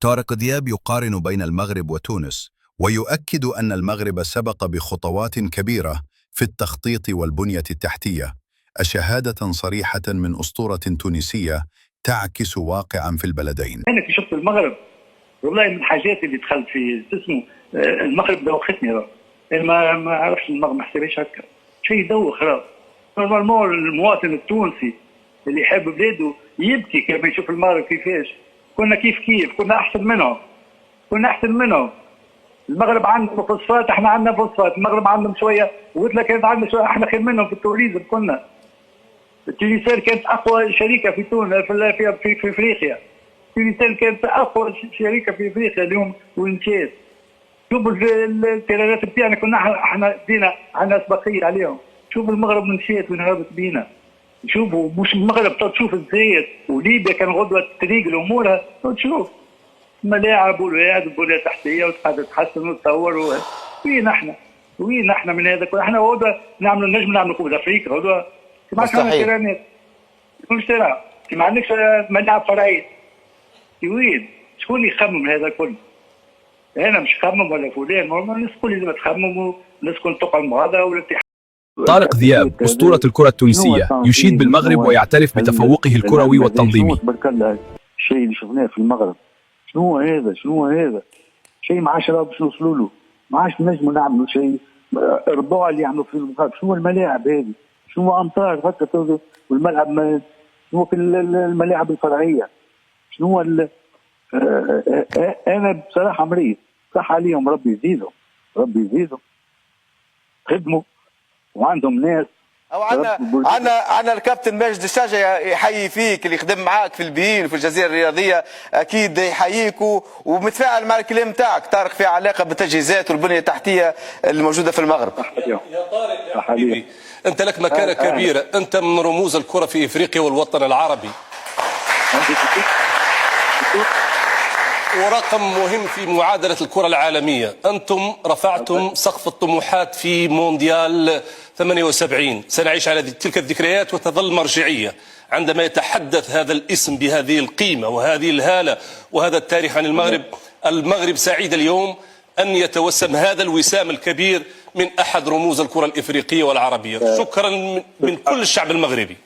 طارق دياب يقارن بين المغرب وتونس ويؤكد أن المغرب سبق بخطوات كبيرة في التخطيط والبنية التحتية، شهادة صريحة من أسطورة تونسية تعكس واقعا في البلدين. أنا كي شفت المغرب والله من الحاجات اللي دخلت في اسمه المغرب دوختني. ما عرفش المغرب، ما حسبش هكا شيء دوخ. نورمالمون المواطن التونسي اللي يحب بلاده يبكي كما يشوف المغرب كيفاش. كنا كيف كنا احسن منهم. المغرب عندهم فوسفات، احنا عندنا فوسفات. المغرب عندهم شويه، وقلت لك كانت عندنا شويه، احنا خير منهم في التوريزم. كنا تونسيل كانت اقوى شركه في تونس في افريقيا. تونسيل كانت اقوى شركه في افريقيا اليوم وانشات. شوفوا التيرانات بتاعنا، كنا احنا دينا عندنا اسبقيه عليهم. شوفوا المغرب منشات وين هربت بينا. شوفوا مش المغرب تشوف الزيت وليبيا كان غدوه طريق الامور. تشوف ملاعب والبنيه التحتيه وقاعده تتحسن وتطور. وين احنا من هذا؟ احنا غدوه نجم نعملوا كوب افريقيا غدوه. ما عندنا تيرانات، كل تيران ما عندكش ملاعب فرعيه. وين؟ شكون اللي يخمم هذا الكل؟ انا مش خمم ولا فلان، الناس الكل لازم تخمم، الناس الكل تقعد مع بعضها والاتحاد. طارق دياب أسطورة الكرة التونسية يشيد بالمغرب ويعترف بتفوقه الكروي والتنظيمي. تبارك الله الشيء اللي شفناه في المغرب. شنو هذا؟ شيء ما عادش باش نوصلوا له، ما عادش نجموا نعملوا شيء. الربوع اللي يعملوا في المغرب، شنو الملاعب هذه؟ شنو امطار هكا والملعب شنو في الملاعب الفرعيه؟ شنو انا بصراحه مريض صح عليهم. ربي يزيدهم خدموا وعندهم ناس. او عندنا الكابتن ماجد الشاجة يحيي فيك، اللي خدم معاك في البيين وفي الجزيره الرياضيه، اكيد يحييك ومتفاعل مع الكلام نتاعك. طارق في علاقه بالتجهيزات والبنيه التحتيه الموجوده في المغرب. يا طارق يا حبيبي، انت لك مكانه كبيره، انت من رموز الكره في افريقيا والوطن العربي، ورقم مهم في معادلة الكرة العالمية. أنتم رفعتم سقف الطموحات في مونديال 78. سنعيش على تلك الذكريات وتظل مرجعية عندما يتحدث هذا الاسم بهذه القيمة وهذه الهالة وهذا التاريخ عن المغرب. المغرب سعيد اليوم أن يتوسم هذا الوسام الكبير من أحد رموز الكرة الإفريقية والعربية. شكرا من كل الشعب المغربي.